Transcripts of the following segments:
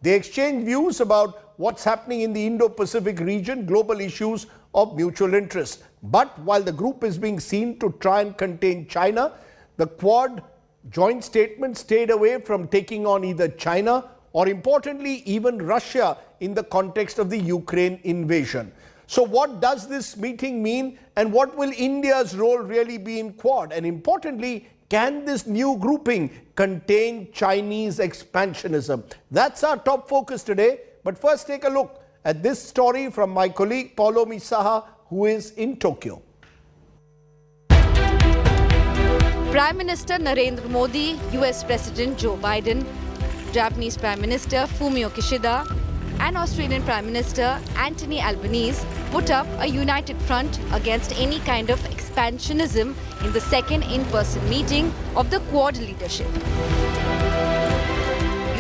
They exchange views about what's happening in the Indo-Pacific region, global issues of mutual interest. But while the group is being seen to try and contain China, the Quad joint statement stayed away from taking on either China or, importantly, even Russia in the context of the Ukraine invasion. So what does this meeting mean, and what will India's role really be in Quad? And importantly, can this new grouping contain Chinese expansionism? That's our top focus today. But first, take a look at this story from my colleague Paulomi Saha, who is in Tokyo. Prime Minister Narendra Modi, US President Joe Biden, Japanese Prime Minister Fumio Kishida, and Australian Prime Minister Anthony Albanese put up a united front against any kind of expansionism in the second in-person meeting of the Quad leadership.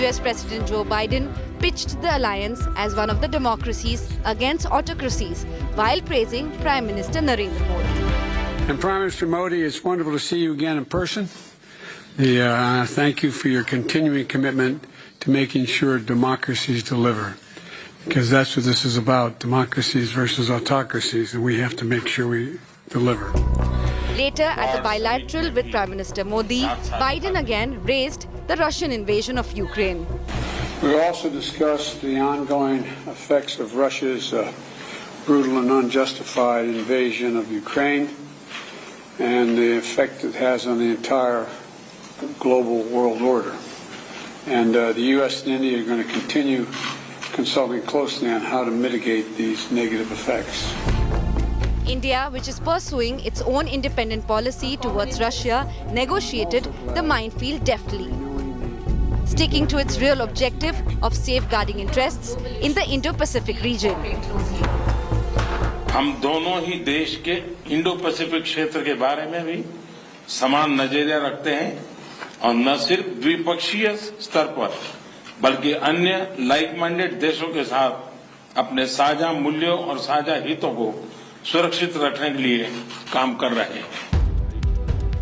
US President Joe Biden pitched the alliance as one of the democracies against autocracies while praising Prime Minister Narendra Modi. And Prime Minister Modi, it's wonderful to see you again in person. Thank you for your continuing commitment to making sure democracies deliver, because that's what this is about, democracies versus autocracies, and we have to make sure we deliver. Later, at the bilateral with Prime Minister Modi, Biden again raised the Russian invasion of Ukraine. We also discussed the ongoing effects of Russia's brutal and unjustified invasion of Ukraine and the effect it has on the entire global world order. And the U.S. and India are going to continue consulting closely on how to mitigate these negative effects. India, which is pursuing its own independent policy towards Russia, negotiated the minefield deftly, sticking to its real objective of safeguarding interests in the Indo-Pacific region. हम दोनों ही देश के Indo-Pacific क्षेत्र के बारे में भी समान नजरिया रखते हैं और न सिर्फ द्विपक्षीय स्तर पर बल्कि अन्य लाइक माइंडेड देशों के साथ अपने साझा मूल्यों और साझा हितों को सुरक्षित रखने के लिए काम कर रहे हैं.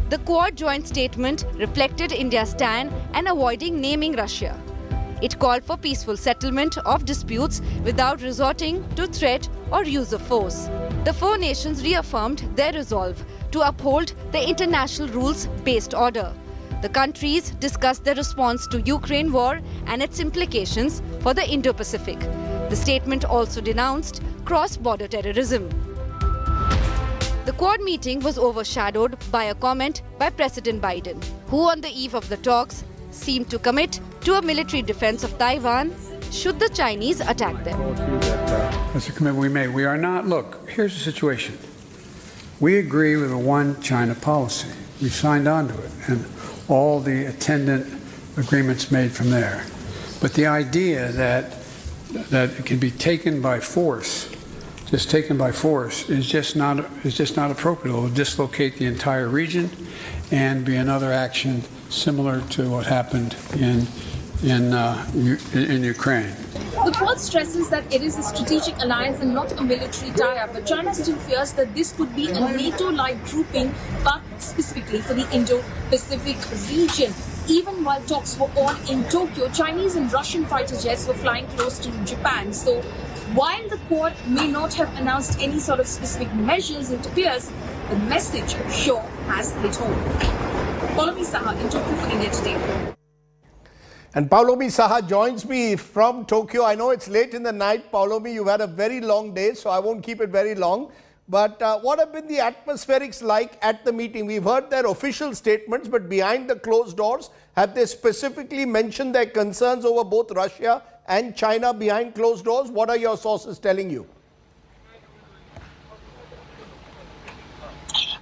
The Quad joint statement reflected India's stand and avoiding naming Russia. It called for peaceful settlement of disputes without resorting to threat or use of force. The four nations reaffirmed their resolve to uphold the international rules-based order. The countries discussed their response to Ukraine war and its implications for the Indo-Pacific. The statement also denounced cross-border terrorism. The Quad meeting was overshadowed by a comment by President Biden, who on the eve of the talks seemed to commit to a military defense of Taiwan should the Chinese attack them. That's a commitment we made. We are not, look, here's the situation. We agree with a one China policy. We signed on to it and all the attendant agreements made from there. But the idea that it can be taken by force, just taken by force, is just not appropriate. It will dislocate the entire region and be another action similar to what happened in Ukraine. The Quad stresses that it is a strategic alliance and not a military tie-up, but China still fears that this could be a NATO-like grouping, but specifically for the Indo-Pacific region. Even while talks were on in Tokyo, Chinese and Russian fighter jets were flying close to Japan. So while the Quad may not have announced any sort of specific measures, it appears the message sure has hit home. Paulomi Saha in Tokyo for India Today. And Paulomi Saha joins me from Tokyo. I know it's late in the night. Paulomi, you've had a very long day, so I won't keep it very long. But what have been the atmospherics like at the meeting? We've heard their official statements, but behind the closed doors, have they specifically mentioned their concerns over both Russia and China behind closed doors? What are your sources telling you?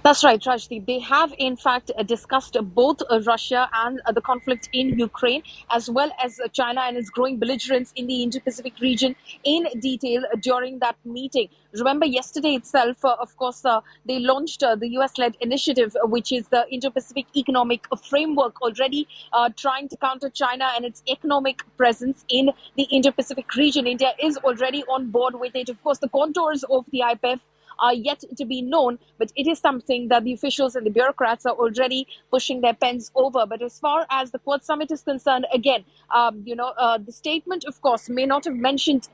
That's right, Rajdeep. They have, in fact, discussed both Russia and the conflict in Ukraine, as well as China and its growing belligerence in the Indo-Pacific region in detail during that meeting. Remember, yesterday itself, of course, they launched the US-led initiative, which is the Indo-Pacific Economic Framework, already trying to counter China and its economic presence in the Indo-Pacific region. India is already on board with it. Of course, the contours of the IPEF are yet to be known, but it is something that the officials and the bureaucrats are already pushing their pens over. But as far as the Quad Summit is concerned, again, the statement, of course, may not have mentioned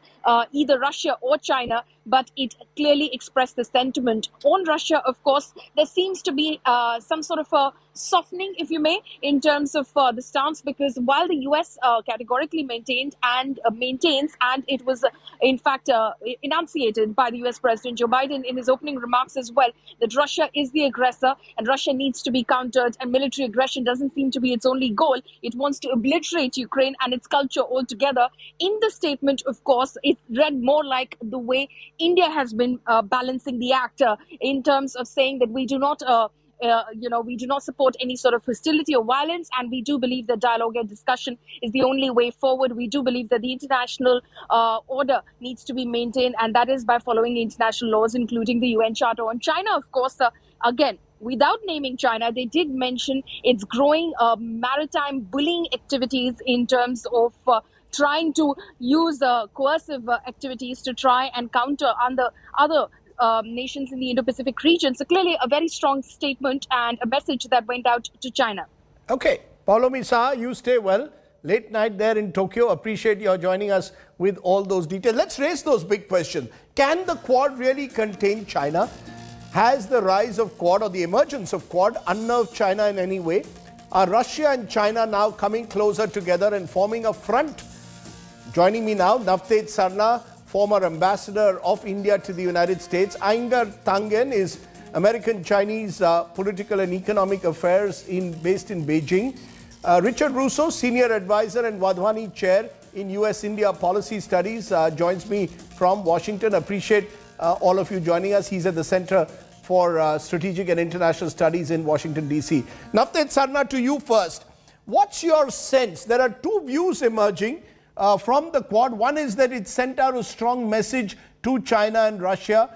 either Russia or China, but it clearly expressed the sentiment on Russia. Of course, there seems to be some sort of a softening, if you may, in terms of the stance, because while the US categorically maintains, and it was in fact enunciated by the US President Joe Biden in his opening remarks as well, that Russia is the aggressor and Russia needs to be countered, and military aggression doesn't seem to be its only goal. It wants to obliterate Ukraine and its culture altogether. In the statement, of course, it read more like the way India has been balancing the act in terms of saying that we do not support any sort of hostility or violence, and we do believe that dialogue and discussion is the only way forward. We do believe that the international order needs to be maintained, and that is by following international laws, including the UN Charter on China. Of course, again, without naming China, they did mention its growing maritime bullying activities in terms of trying to use coercive activities to try and counter other nations in the Indo-Pacific region. So clearly a very strong statement and a message that went out to China. Okay, Paulo Misa, you stay well. Late night there in Tokyo. Appreciate your joining us with all those details. Let's raise those big questions. Can the Quad really contain China? Has the rise of Quad or the emergence of Quad unnerved China in any way? Are Russia and China now coming closer together and forming a front? Joining me now, Navteej Sarna, former ambassador of India to the United States. Iyengar Tangen is American-Chinese political and economic affairs based in Beijing. Richard Russo, senior advisor and Wadhwani chair in US-India policy studies, joins me from Washington. Appreciate all of you joining us. He's at the Center for Strategic and International Studies in Washington, D.C. Navteej Sarna, to you first. What's your sense? There are two views emerging from the Quad. One is that it sent out a strong message to China and Russia.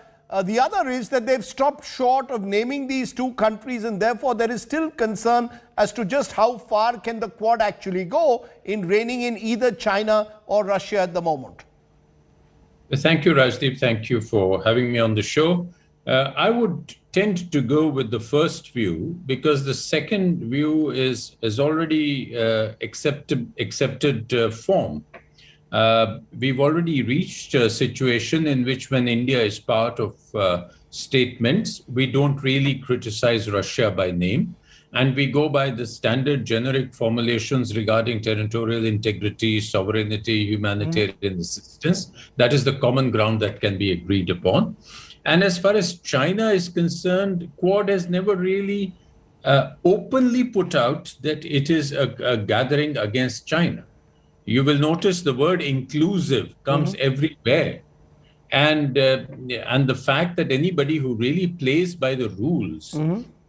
The other is that they've stopped short of naming these two countries, and therefore there is still concern as to just how far can the Quad actually go in reining in either China or Russia at the moment. Thank you, Rajdeep. Thank you for having me on the show. I would tend to go with the first view because the second view is already accepted form. We've already reached a situation in which when India is part of statements, we don't really criticize Russia by name, and we go by the standard generic formulations regarding territorial integrity, sovereignty, humanitarian assistance. That is the common ground that can be agreed upon. And as far as China is concerned, Quad has never really openly put out that it is a gathering against China. You will notice the word inclusive comes everywhere. And the fact that anybody who really plays by the rules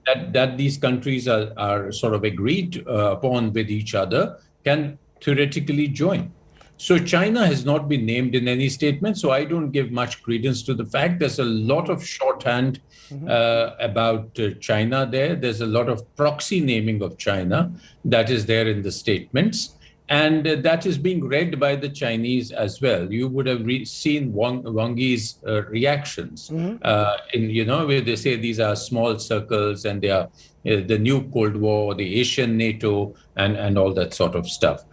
that these countries are sort of agreed upon with each other can theoretically join. So China has not been named in any statement, so I don't give much credence to the fact. There's a lot of shorthand about China there. There's a lot of proxy naming of China that is there in the statements. And that is being read by the Chinese as well. You would have seen Wang Yi's reactions, where they say these are small circles and they are the new Cold War, the Asian NATO, and all that sort of stuff.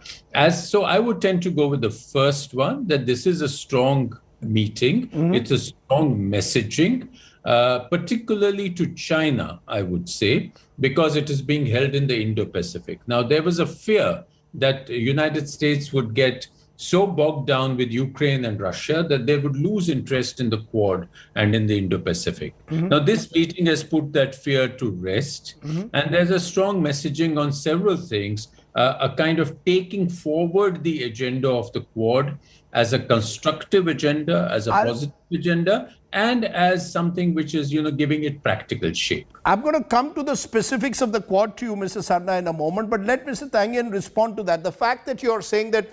So I would tend to go with the first one, that this is a strong meeting. It's a strong messaging, particularly to China, I would say, because it is being held in the Indo-Pacific. Now, there was a fear that the United States would get so bogged down with Ukraine and Russia that they would lose interest in the Quad and in the Indo-Pacific. Now, this meeting has put that fear to rest. And there's a strong messaging on several things, a kind of taking forward the agenda of the Quad as a constructive agenda, as a positive agenda, and as something which is, giving it practical shape. I'm going to come to the specifics of the Quad to you, Mr. Sarna, in a moment, but let Mr. Tangen respond to that. The fact that you're saying that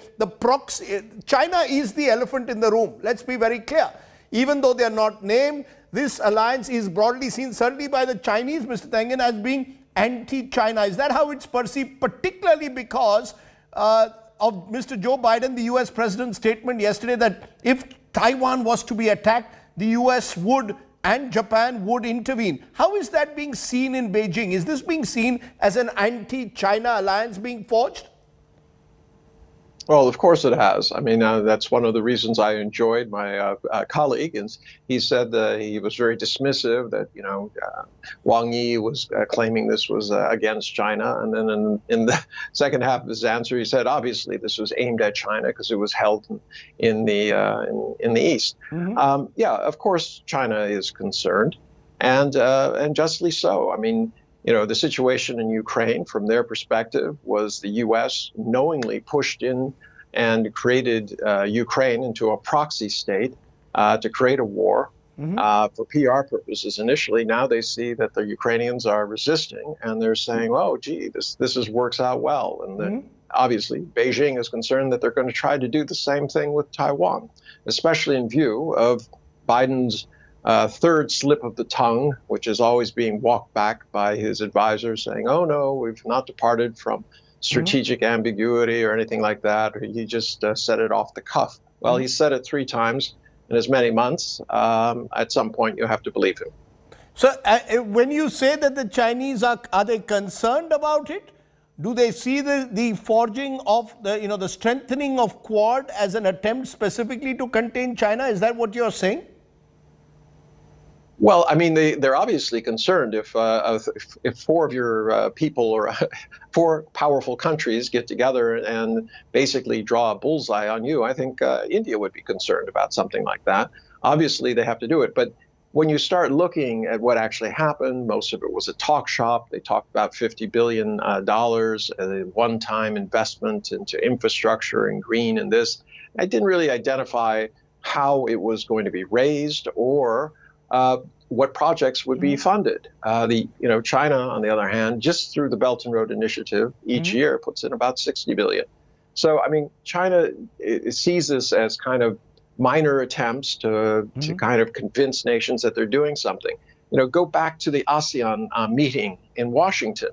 China is the elephant in the room, let's be very clear. Even though they are not named, this alliance is broadly seen, certainly by the Chinese, Mr. Tangen, as being anti-China. Is that how it's perceived, particularly because of Mr. Joe Biden, the US president's statement yesterday that if Taiwan was to be attacked, the US would and Japan would intervene. How is that being seen in Beijing? Is this being seen as an anti-China alliance being forged? Well, of course it has. I mean, that's one of the reasons I enjoyed my colleague. And he said that he was very dismissive, that, Wang Yi was claiming this was against China. And then in the second half of his answer, he said, obviously, this was aimed at China because it was held in the East. Mm-hmm. Yeah, of course, China is concerned, and justly so. I mean, the situation in Ukraine, from their perspective, was the U.S. knowingly pushed in and created Ukraine into a proxy state to create a war for PR purposes initially. Now they see that the Ukrainians are resisting, and they're saying, oh, gee, this works out well. And obviously, Beijing is concerned that they're going to try to do the same thing with Taiwan, especially in view of Biden's third slip of the tongue, which is always being walked back by his advisors, saying, oh, no, we've not departed from strategic ambiguity or anything like that. Or he just said it off the cuff. Well, he said it 3 times in as many months. At some point, you have to believe him. So when you say that the Chinese are they concerned about it? Do they see the forging of the strengthening of Quad as an attempt specifically to contain China? Is that what you're saying? Well, I mean, they're obviously concerned if 4 of your people or 4 powerful countries get together and basically draw a bullseye on you. I think India would be concerned about something like that. Obviously, they have to do it. But when you start looking at what actually happened, most of it was a talk shop. They talked about $50 billion, a one-time investment into infrastructure and green and this. I didn't really identify how it was going to be raised or what projects would be funded. China, on the other hand, just through the Belt and Road Initiative, each year puts in about $60 billion. So, I mean, China sees this as kind of minor attempts to kind of convince nations that they're doing something. Go back to the ASEAN meeting in Washington.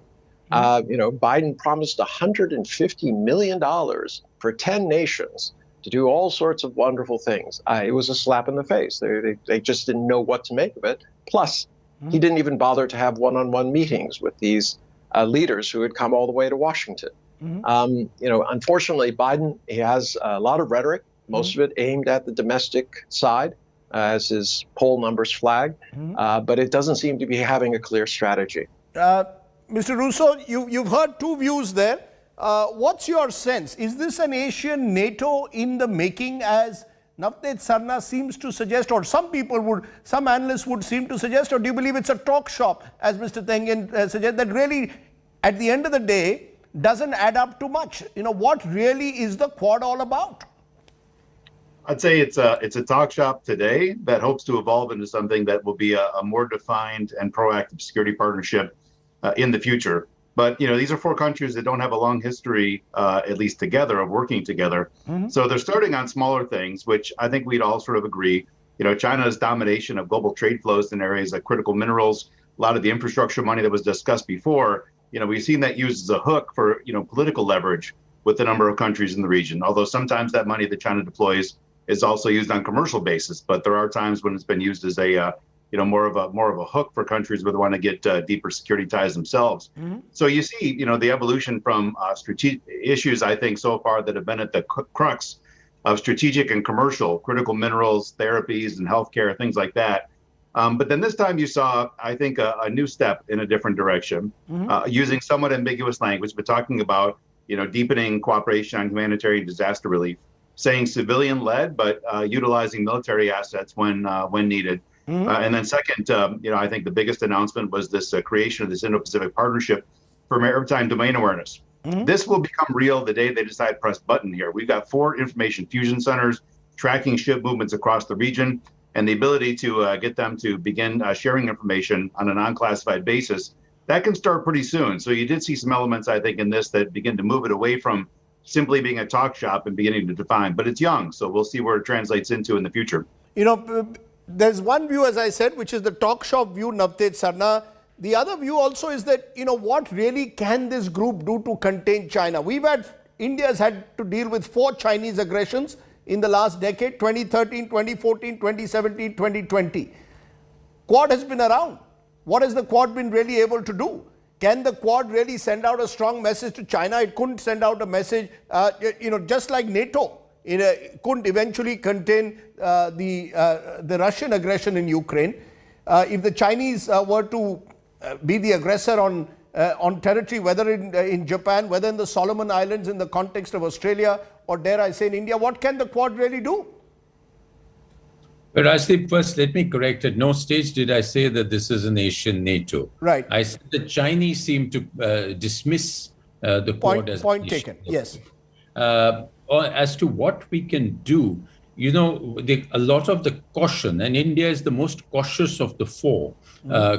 Biden promised $150 million for 10 nations to do all sorts of wonderful things. It was a slap in the face. They just didn't know what to make of it. Plus, he didn't even bother to have one-on-one meetings with these leaders who had come all the way to Washington. Unfortunately, Biden, he has a lot of rhetoric, most of it aimed at the domestic side, as his poll numbers flag, but it doesn't seem to be having a clear strategy. Mr. Russo, you've heard 2 views there. What's your sense? Is this an Asian NATO in the making, as Navteej Sarna seems to suggest, or some analysts would seem to suggest, or do you believe it's a talk shop, as Mr. Tengen suggests, that really, at the end of the day, doesn't add up to much? What really is the Quad all about? I'd say it's a talk shop today that hopes to evolve into something that will be a more defined and proactive security partnership in the future. But, these are 4 countries that don't have a long history, at least together, of working together. So they're starting on smaller things, which I think we'd all sort of agree. China's domination of global trade flows in areas like critical minerals, a lot of the infrastructure money that was discussed before, we've seen that used as a hook for, political leverage with a number of countries in the region. Although sometimes that money that China deploys is also used on commercial basis. But there are times when it's been used as a more of a hook for countries who want to get deeper security ties themselves. So you see, the evolution from strategic issues, I think, so far that have been at the crux of strategic and commercial, critical minerals, therapies, and healthcare, things like that. But then this time you saw, I think, a new step in a different direction, using somewhat ambiguous language, but talking about, deepening cooperation on humanitarian disaster relief, saying civilian-led, but utilizing military assets when needed. And then second, I think the biggest announcement was this creation of this Indo-Pacific Partnership for Maritime Domain Awareness. This will become real the day they decide to press button here. We've got 4 information fusion centers tracking ship movements across the region, and the ability to get them to begin sharing information on an unclassified basis. That can start pretty soon. So you did see some elements, I think, in this that begin to move it away from simply being a talk shop and beginning to define. But it's young, so we'll see where it translates into in the future. There's one view, as I said, which is the talk shop view, Navteej Sarna. The other view also is that, what really can this group do to contain China? India's had to deal with 4 Chinese aggressions. in the last decade, 2013, 2014, 2017, 2020. Quad has been around. What has the Quad been really able to do? Can the Quad really send out a strong message to China? It couldn't send out a message, just like NATO. It couldn't eventually contain the Russian aggression in Ukraine. If the Chinese were to be the aggressor on territory, whether in Japan, whether in the Solomon Islands, in the context of Australia, or dare I say in India, what can the Quad really do? But Rajdeep, first, let me correct. At no stage did I say that this is a nation NATO. Right. I said the Chinese seem to dismiss the Quad as point a nation. taken. Yes. As to what we can do, a lot of the caution, and India is the most cautious of the four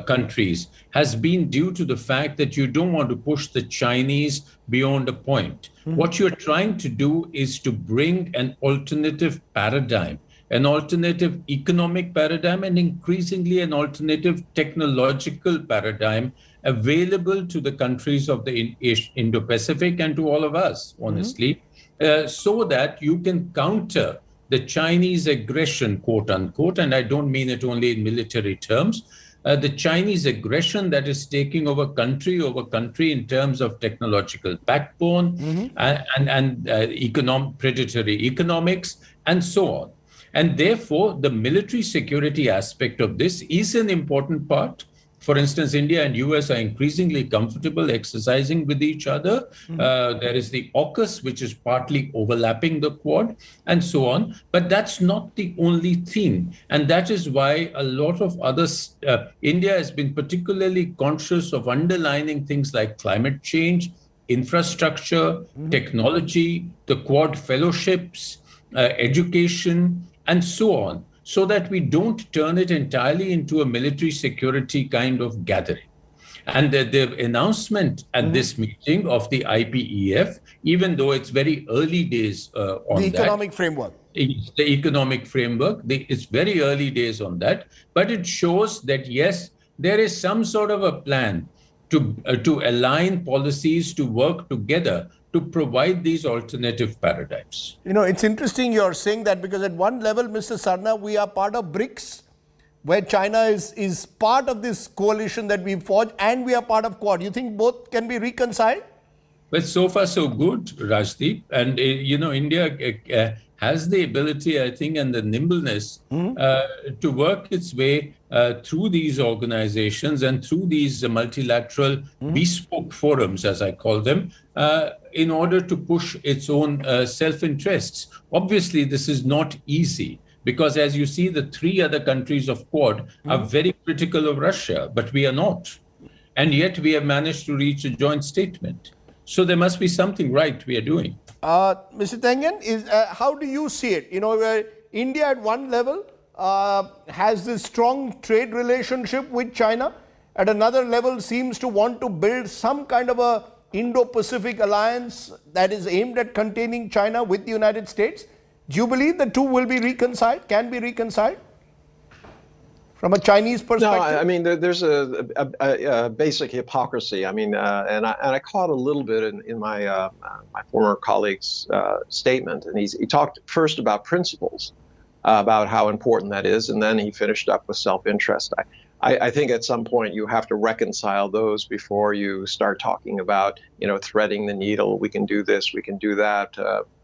countries, has been due to the fact that you don't want to push the Chinese beyond a point. What you're trying to do is to bring an alternative paradigm, an alternative economic paradigm, and increasingly an alternative technological paradigm available to the countries of the Indo-Pacific and to all of us, honestly, so that you can counter the Chinese aggression, quote unquote, and I don't mean it only in military terms, the Chinese aggression that is taking over country in terms of technological backbone and predatory economics and so on. And therefore, the military security aspect of this is an important part. For instance, India and US are increasingly comfortable exercising with each other. There is the AUKUS, which is partly overlapping the Quad, and so on. But that's not the only thing. And that is why a lot of others, India has been particularly conscious of underlining things like climate change, infrastructure, technology, the Quad fellowships, education, and so on, so that we don't turn it entirely into a military security kind of gathering. And the announcement at this meeting of the IPEF, even though it's very early days on the economic framework. The economic framework, it's very early days on that, but it shows that, yes, there is some sort of a plan to align policies, to work together, to provide these alternative paradigms. It's interesting you're saying that, because at one level, Mr. Sarna, we are part of BRICS, where China is part of this coalition that we've forged, and we are part of Quad. You think both can be reconciled? But so far, so good, Rajdeep. And, India has the ability, I think, and the nimbleness to work its way through these organizations and through these multilateral bespoke forums, as I call them, in order to push its own self-interests. Obviously, this is not easy, because as you see, the three other countries of Quad are very critical of Russia, but we are not. And yet we have managed to reach a joint statement. So there must be something right we are doing. Mr. Tengen, how do you see it? Where India at one level has this strong trade relationship with China, at another level seems to want to build some kind of a Indo-Pacific alliance that is aimed at containing China with the United States. Do you believe the two will be reconciled, can be reconciled from a Chinese perspective? No, I mean, there's a basic hypocrisy. I mean, and I caught a little bit in my my former colleague's statement, and he talked first about principles, about how important that is, and then he finished up with self-interest. I think at some point you have to reconcile those before you start talking about, threading the needle. We can do this, we can do that,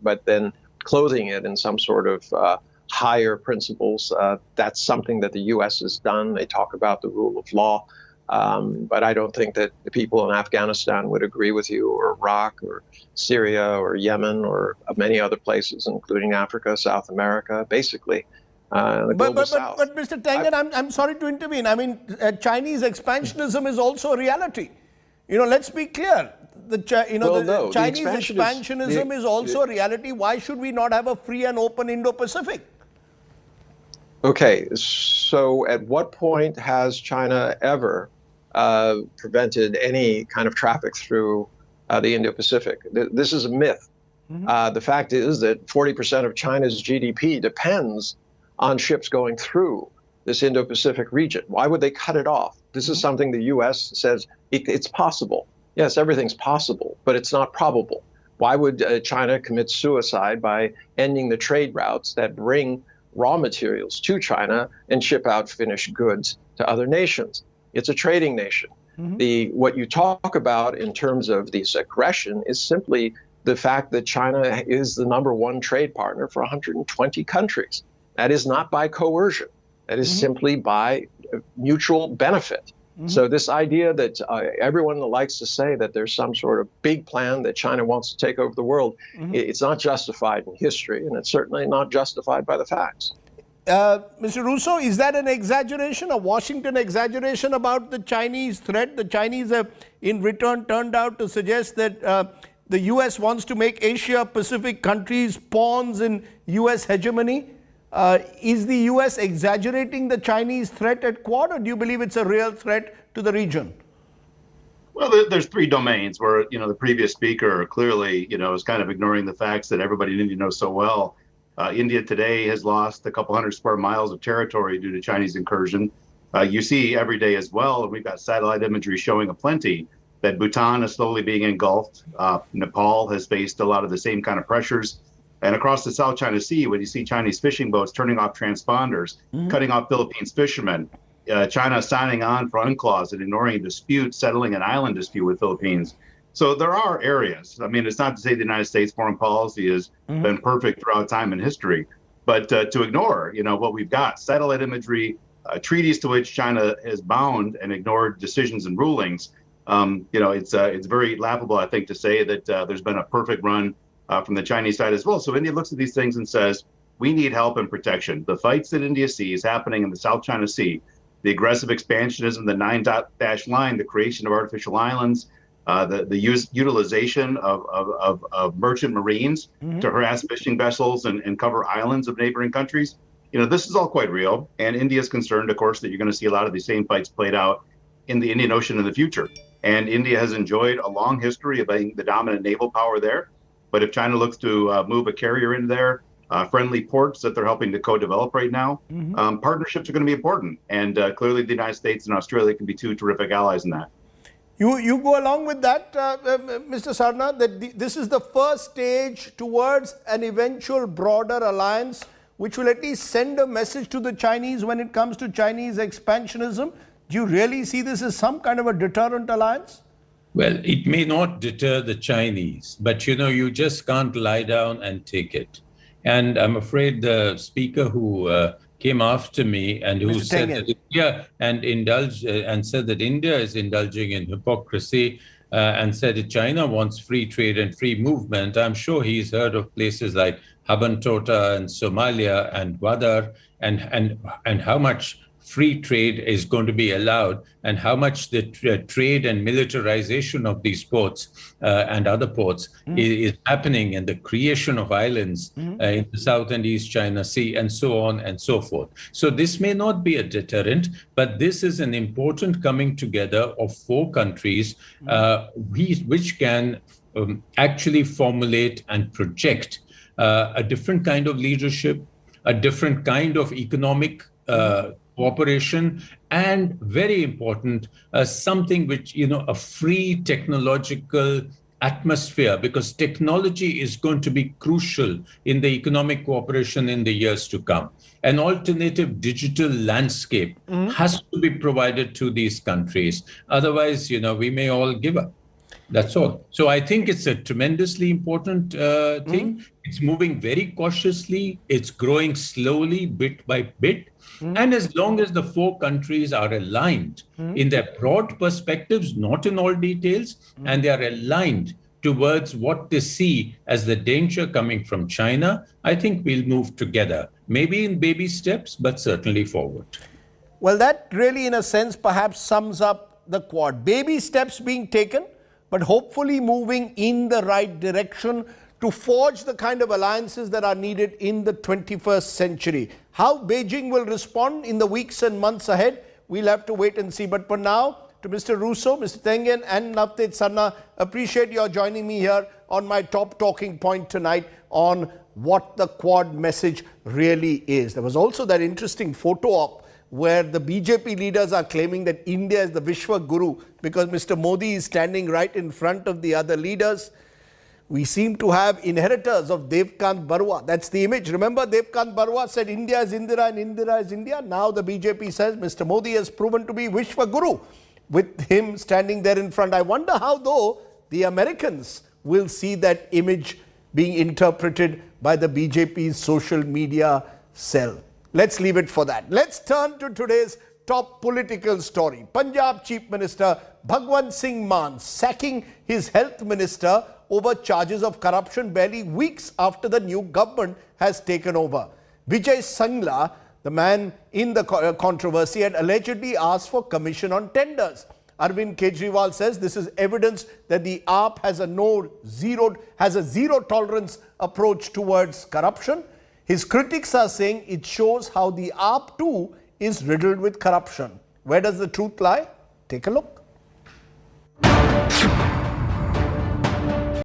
but then clothing it in some sort of higher principles. That's something that the U.S. has done. They talk about the rule of law, but I don't think that the people in Afghanistan would agree with you, or Iraq, or Syria, or Yemen, or many other places, including Africa, South America, basically. But Mr. Tengen, I'm sorry to intervene. I mean, Chinese expansionism is also a reality. Let's be clear. The Chinese expansionism is also a reality. Why should we not have a free and open Indo-Pacific? Okay, so at what point has China ever prevented any kind of traffic through the Indo-Pacific? This is a myth. The fact is that 40% of China's GDP depends on ships going through this Indo-Pacific region. Why would they cut it off? This is something the U.S. says it's possible. Yes, everything's possible, but it's not probable. Why would China commit suicide by ending the trade routes that bring raw materials to China and ship out finished goods to other nations. It's a trading nation. What you talk about in terms of this aggression is simply the fact that China is the #1 trade partner for 120 countries. That is not by coercion. That is simply by mutual benefit. So this idea that everyone likes to say that there's some sort of big plan that China wants to take over the world, it's not justified in history, and it's certainly not justified by the facts. Mr. Russo, is that an exaggeration, a Washington exaggeration about the Chinese threat? The Chinese have in return turned out to suggest that the U.S. wants to make Asia-Pacific countries pawns in U.S. hegemony. Is the U.S. exaggerating the Chinese threat at Quad, or do you believe it's a real threat to the region? Well, there's three domains where, the previous speaker clearly, is kind of ignoring the facts that everybody in India knows so well. India today has lost a couple hundred square miles of territory due to Chinese incursion. You see every day as well, and we've got satellite imagery showing aplenty, that Bhutan is slowly being engulfed. Nepal has faced a lot of the same kind of pressures. And across the South China Sea, when you see Chinese fishing boats turning off transponders, cutting off Philippines fishermen, China signing on for UNCLOS and ignoring a dispute, settling an island dispute with Philippines. So there are areas. I mean, it's not to say the United States foreign policy has been perfect throughout time in history, but to ignore, what we've got, satellite imagery, treaties to which China is bound and ignored decisions and rulings. It's very laughable, I think, to say that there's been a perfect run from the Chinese side as well. So India looks at these things and says, we need help and protection. The fights that India sees happening in the South China Sea, the aggressive expansionism, the 9-dash line, the creation of artificial islands, the utilization of merchant marines to harass fishing vessels and cover islands of neighboring countries. This is all quite real. And India is concerned, of course, that you're going to see a lot of these same fights played out in the Indian Ocean in the future. And India has enjoyed a long history of being the dominant naval power there. But if China looks to move a carrier into there, friendly ports that they're helping to co-develop right now, partnerships are going to be important. And clearly the United States and Australia can be two terrific allies in that. You go along with that, Mr. Sarna, that this is the first stage towards an eventual broader alliance, which will at least send a message to the Chinese when it comes to Chinese expansionism. Do you really see this as some kind of a deterrent alliance? Well, it may not deter the Chinese, but you just can't lie down and take it. And I'm afraid the speaker who came after me and who said that India and said that India is indulging in hypocrisy and said that China wants free trade and free movement. I'm sure he's heard of places like Habantota and Somalia and Gwadar and how much free trade is going to be allowed and how much the trade and militarization of these ports and other ports is happening, and the creation of islands in the South and East China Sea and so on and so forth. So this may not be a deterrent, but this is an important coming together of four countries which can actually formulate and project a different kind of leadership, a different kind of economic cooperation, and very important, something which, a free technological atmosphere, because technology is going to be crucial in the economic cooperation in the years to come. An alternative digital landscape has to be provided to these countries. Otherwise, we may all give up. That's all. So I think it's a tremendously important thing. It's moving very cautiously. It's growing slowly, bit by bit. And as long as the four countries are aligned in their broad perspectives, not in all details, and they are aligned towards what they see as the danger coming from China, I think we'll move together. Maybe in baby steps, but certainly forward. Well, that really, in a sense, perhaps sums up the Quad. Baby steps being taken, but hopefully moving in the right direction to forge the kind of alliances that are needed in the 21st century. How Beijing will respond in the weeks and months ahead, we'll have to wait and see. But for now, to Mr. Russo, Mr. Tengen and Navteej Sarna, appreciate your joining me here on my top talking point tonight on what the Quad message really is. There was also that interesting photo op where the BJP leaders are claiming that India is the Vishwa Guru because Mr. Modi is standing right in front of the other leaders. We seem to have inheritors of Devkant Barua. That's the image. Remember, Devkant Barua said India is Indira and Indira is India. Now the BJP says Mr. Modi has proven to be Vishwaguru, with him standing there in front. I wonder how, though, the Americans will see that image being interpreted by the BJP's social media cell. Let's leave it for that. Let's turn to today's top political story. Punjab Chief Minister Bhagwant Singh Mann sacking his health minister over charges of corruption barely weeks after the new government has taken over. Vijay Sangla, the man in the controversy, had allegedly asked for commission on tenders. Arvind Kejriwal says this is evidence that the AAP has a zero tolerance approach towards corruption. His critics are saying it shows how the AAP too is riddled with corruption. Where does the truth lie? Take a look.